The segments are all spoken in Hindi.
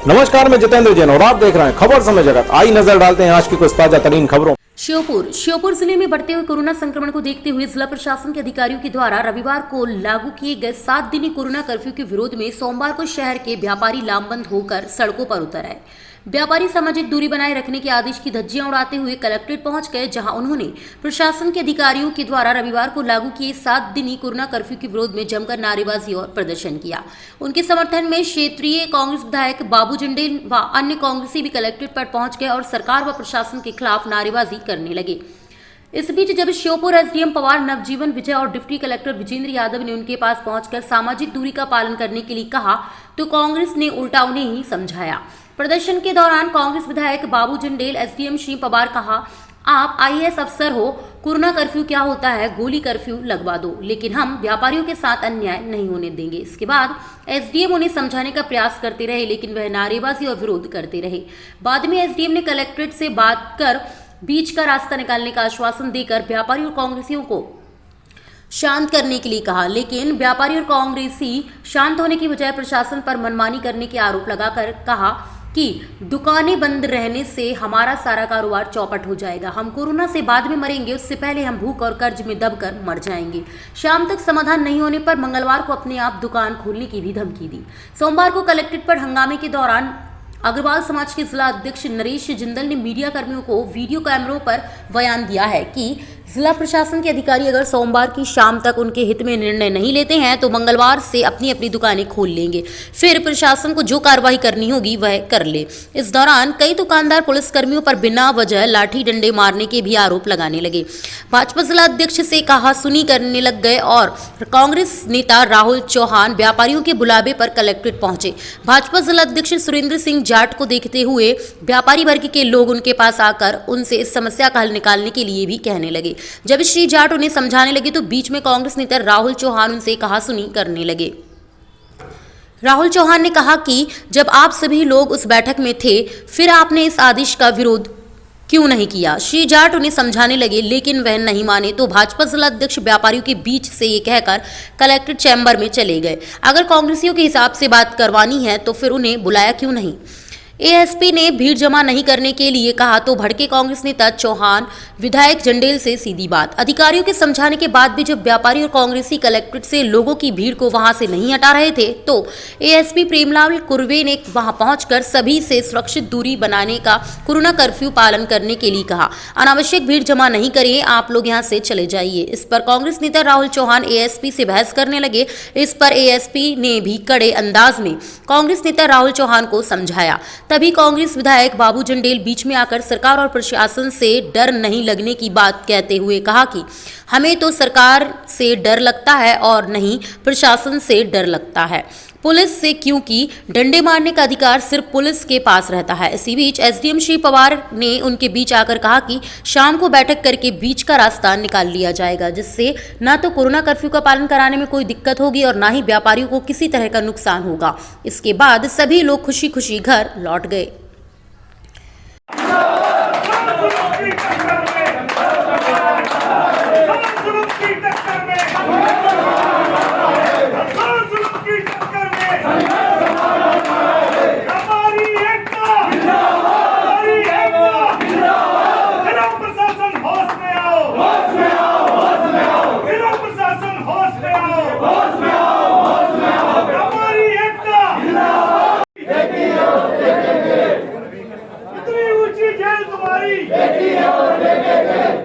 नमस्कार, मैं जितेंद्र जैन और आप देख रहे हैं खबर समय जगत। आई नजर डालते हैं आज की कुछ ताजा तरीन खबरों। श्योपुर जिले में बढ़ते हुए कोरोना संक्रमण को देखते हुए जिला प्रशासन के अधिकारियों के द्वारा रविवार को लागू किए गए 7 दिनी कोरोना कर्फ्यू के विरोध में सोमवार को शहर के व्यापारी लामबंद होकर सड़कों पर उतर आए। व्यापारी सामाजिक दूरी बनाए रखने के आदेश की धज्जियां उड़ाते हुए कलेक्ट्रेट पहुंच गए, जहां उन्होंने प्रशासन के अधिकारियों के द्वारा रविवार को लागू किए 7 दिनी कोरोना कर्फ्यू के विरोध में जमकर नारेबाजी और प्रदर्शन किया। उनके समर्थन में क्षेत्रीय कांग्रेस विधायक बाबू जंडेल व अन्य कांग्रेसी भी कलेक्ट्रेट पर पहुंच गए और सरकार व प्रशासन के खिलाफ नारेबाजी करने लगे। इस बीच जब श्योपुर एसडीएम पवार, नवजीवन विजय और डिप्टी कलेक्टर विजेंद्र यादव ने उनके पास पहुंचकर सामाजिक दूरी का पालन करने के लिए कहा तो कांग्रेस ने उल्टा उन्हें ही समझाया। प्रदर्शन के दौरान कांग्रेस विधायक बाबू जंडेल, एसडीएम श्री पवार कहा, आप आईएएस अफसर हो, कोरोना कर्फ्यू क्या होता है, गोली कर्फ्यू लगवा दो, लेकिन हम व्यापारियों के साथ अन्याय नहीं होने देंगे। इसके बाद एसडीएम उन्हें समझाने का प्रयास करते रहे, लेकिन वह नारेबाजी और विरोध करते रहे। बाद में एसडीएम ने कलेक्ट्रेट से बात कर बीच का रास्ता निकालने का आश्वासन देकर व्यापारी और कांग्रेसियों को शांत करने के लिए कहा, लेकिन व्यापारी और कांग्रेसी शांत होने की बजाय प्रशासन पर मनमानी करने के आरोप लगाकर कहा कि दुकानें बंद रहने से हमारा सारा कारोबार चौपट हो जाएगा, हम कोरोना से बाद में मरेंगे, उससे पहले हम भूख और कर्ज में दबकर मर जाएंगे। शाम तक समाधान नहीं होने पर मंगलवार को अपने आप दुकान खोलने की भी धमकी दी। सोमवार को कलेक्ट्रेट पर हंगामे के दौरान अग्रवाल समाज के जिला अध्यक्ष नरेश जिंदल ने मीडिया कर्मियों को वीडियो कैमरों पर बयान दिया है कि जिला प्रशासन के अधिकारी अगर सोमवार की शाम तक उनके हित में निर्णय नहीं लेते हैं तो मंगलवार से अपनी अपनी दुकानें खोल लेंगे, फिर प्रशासन को जो कार्रवाई करनी होगी वह कर ले। इस दौरान कई दुकानदार पुलिसकर्मियों पर बिना वजह लाठी डंडे मारने के भी आरोप लगाने लगे। भाजपा जिला अध्यक्ष से कहा सुनी करने लग गए और कांग्रेस नेता राहुल चौहान व्यापारियों के बुलावे पर कलेक्ट्रेट पहुंचे। भाजपा जिला अध्यक्ष सुरेंद्र सिंह जाट को देखते हुए व्यापारी वर्ग के लोग उनके पास आकर उनसे इस समस्या का हल निकालने के लिए भी कहने लगे। जब श्री जाट उन्हें समझाने लगे तो बीच में कांग्रेस नेता राहुल चौहान उनसे कहा सुनी करने लगे। राहुल चौहान ने कहा कि जब आप सभी लोग उस बैठक में थे फिर आपने इस आदेश का विरोध क्यों नहीं किया। श्री जाट उन्हें समझाने लगे, लेकिन वह नहीं माने तो भाजपा जिला अध्यक्ष व्यापारियों के बीच से ये कहकर कलेक्ट्रेट चैम्बर में चले गए। अगर कांग्रेसियों के हिसाब से बात करवानी है तो फिर उन्हें बुलाया क्यों नहीं। एएसपी ने भीड़ जमा नहीं करने के लिए कहा तो भड़के कांग्रेस नेता चौहान विधायक जंडेल से सीधी बात। अधिकारियों के समझाने के बाद भी जब व्यापारी और कांग्रेसी कलेक्ट्रेट से लोगों की भीड़ को वहां से नहीं हटा रहे थे तो एएसपी प्रेमलाल कुर्वे ने वहां पहुंचकर सभी से सुरक्षित दूरी बनाने का कोरोना कर्फ्यू पालन करने के लिए कहा। अनावश्यक भीड़ जमा नहीं करिए, आप लोग यहां से चले जाइए। इस पर कांग्रेस नेता राहुल चौहान एएसपी से बहस करने लगे। इस पर एएसपी ने भी कड़े अंदाज में कांग्रेस नेता राहुल चौहान को समझाया। तभी कांग्रेस विधायक बाबू जंडेल बीच में आकर सरकार और प्रशासन से डर नहीं लगने की बात कहते हुए कहा कि हमें तो सरकार से डर लगता है और नहीं प्रशासन से डर लगता है, पुलिस से, क्योंकि डंडे मारने का अधिकार सिर्फ पुलिस के पास रहता है। इसी बीच एसडीएम श्री पवार ने उनके बीच आकर कहा कि शाम को बैठक करके बीच का रास्ता निकाल लिया जाएगा, जिससे न तो कोरोना कर्फ्यू का पालन कराने में कोई दिक्कत होगी और न ही व्यापारियों को किसी तरह का नुकसान होगा। इसके बाद सभी लोग खुशी खुशी घर लौट गए।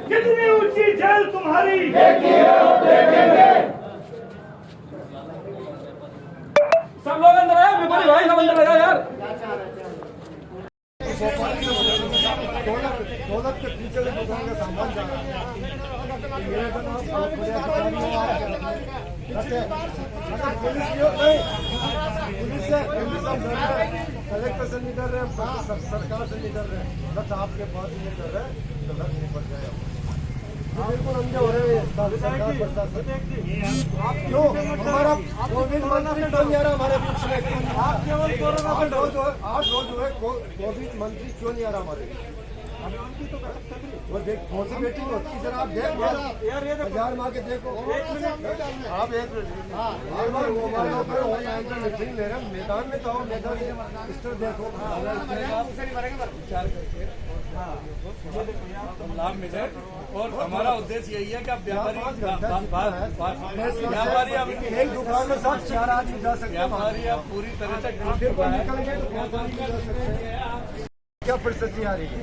कितनी ऊंची जेल तुम्हारी, सब लोग अंदर आए, व्यापारी भाई सब अंदर आए यार। दौलत के पीछे दुकान का सामान जा रहा है। कलेक्टर से नहीं कर रहे, सरकार से नहीं कर रहे, बस आपके पास नहीं कर रहे तो घर नहीं पड़ जाए। बिल्कुल अंधे हो रहे हैं सरकार प्रशासन। आप क्यों हमारा कोविड मंत्री क्यों नहीं आ रहा हमारे बीच में? आप केवल कोरोना 8 रोज हुए कोविड मंत्री क्यों नहीं आ रहा हमारे? वो देख कौन सी मीटिंग होती है, जरा आप देख बाजार में आके देखो। आप एक बार मोबाइल पर ऑनलाइन पर मीटिंग ले रहे हैं, मैदान में तो आओ, मैदान में इस तरह देखो लाभ मिले। और हमारा उद्देश्य यही है कि आप व्यापारी एक दुकान में साथ 4 आदमी जा सकते हैं। व्यापारी आप पूरी तरह से क्या परिस्थिति आ रही है?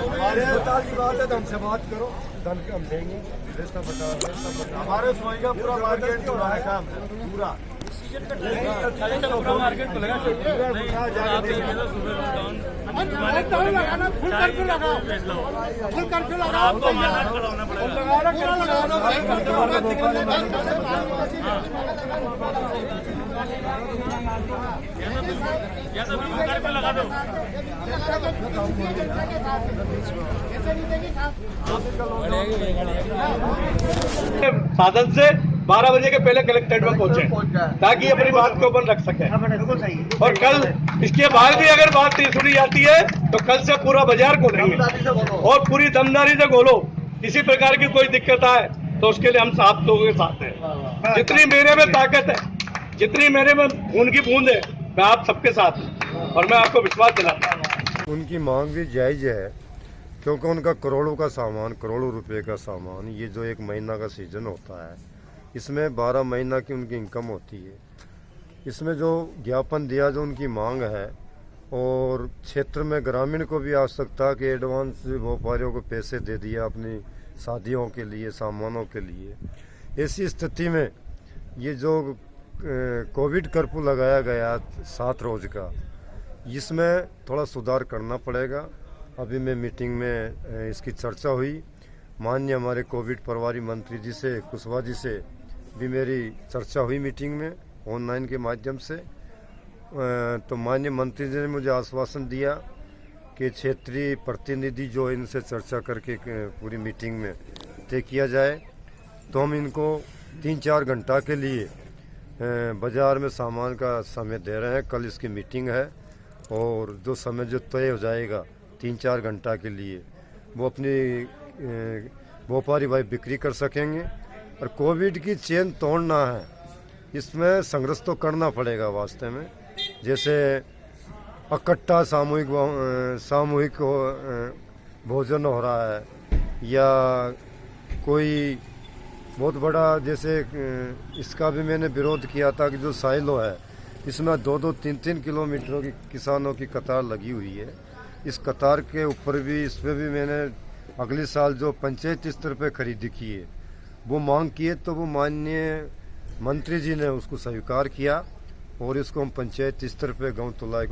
हमारे अस्पताल की बात है तो हमसे बात करो, धन हम देंगे। हमारे सोई का पूरा मार्केट पूरा है काम पूरा मार्केट खुलेगा। फुल कर्फ्यू लगाओ, फुल कर्फ्यू लगाओ, लगा दो। साधन से 12 बजे के पहले कलेक्ट्रेट में पहुंचे ताकि अपनी बात को ऊपर रख सके। और कल इसके बाद भी अगर बात सुनी जाती है तो कल से पूरा बाजार खोलेंगे और पूरी दमदारी से खोलो। किसी प्रकार की कोई दिक्कत आए तो उसके लिए हम साथ लोगों के साथ हैं। जितनी मेरे में ताकत है, जितनी मेरे में खून की बूंद है, मैं आप सबके साथ हूँ और मैं आपको विश्वास दिलाता हूँ। उनकी मांग भी जायज़ है क्योंकि उनका करोड़ों का सामान, करोड़ों रुपए का सामान, ये जो 1 महीना का सीजन होता है इसमें 12 महीना की उनकी इनकम होती है। इसमें जो ज्ञापन दिया, जो उनकी मांग है, और क्षेत्र में ग्रामीण को भी आवश्यकता कि एडवांस व्यापारियों को पैसे दे दिया अपनी शादियों के लिए, सामानों के लिए। ऐसी स्थिति में ये जो कोविड कर्फ्यू लगाया गया 7 रोज का, इसमें थोड़ा सुधार करना पड़ेगा। अभी मैं मीटिंग में इसकी चर्चा हुई, माननीय हमारे कोविड प्रभारी मंत्री जी से, कुशवाहा जी से भी मेरी चर्चा हुई मीटिंग में ऑनलाइन के माध्यम से। तो माननीय मंत्री जी ने मुझे आश्वासन दिया कि क्षेत्रीय प्रतिनिधि जो इनसे चर्चा करके पूरी मीटिंग में तय किया जाए तो हम इनको 3-4 घंटा के लिए बाज़ार में सामान का समय दे रहे हैं। कल इसकी मीटिंग है और जो समय जो तय हो जाएगा 3-4 घंटा के लिए, वो अपनी व्यापारी भाई बिक्री कर सकेंगे। और कोविड की चेन तोड़ना है, इसमें संघर्ष तो करना पड़ेगा वास्तव में। जैसे इकट्ठा सामूहिक भोजन हो रहा है, या कोई बहुत बड़ा, जैसे इसका भी मैंने विरोध किया था कि जो साइलो है इसमें 2-2, 3-3 किलोमीटरों की किसानों की कतार लगी हुई है। इस कतार के ऊपर भी, इस पर भी मैंने अगले साल जो पंचायत स्तर पे खरीदी की है वो मांग की है, तो वो माननीय मंत्री जी ने उसको स्वीकार किया और इसको हम पंचायत स्तर पे गांव तुलाई।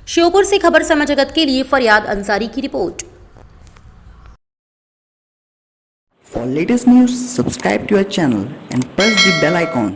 श्योपुर से खबर समय जगत के लिए फरियाद अंसारी की report. For latest news, subscribe to our channel and press the bell icon.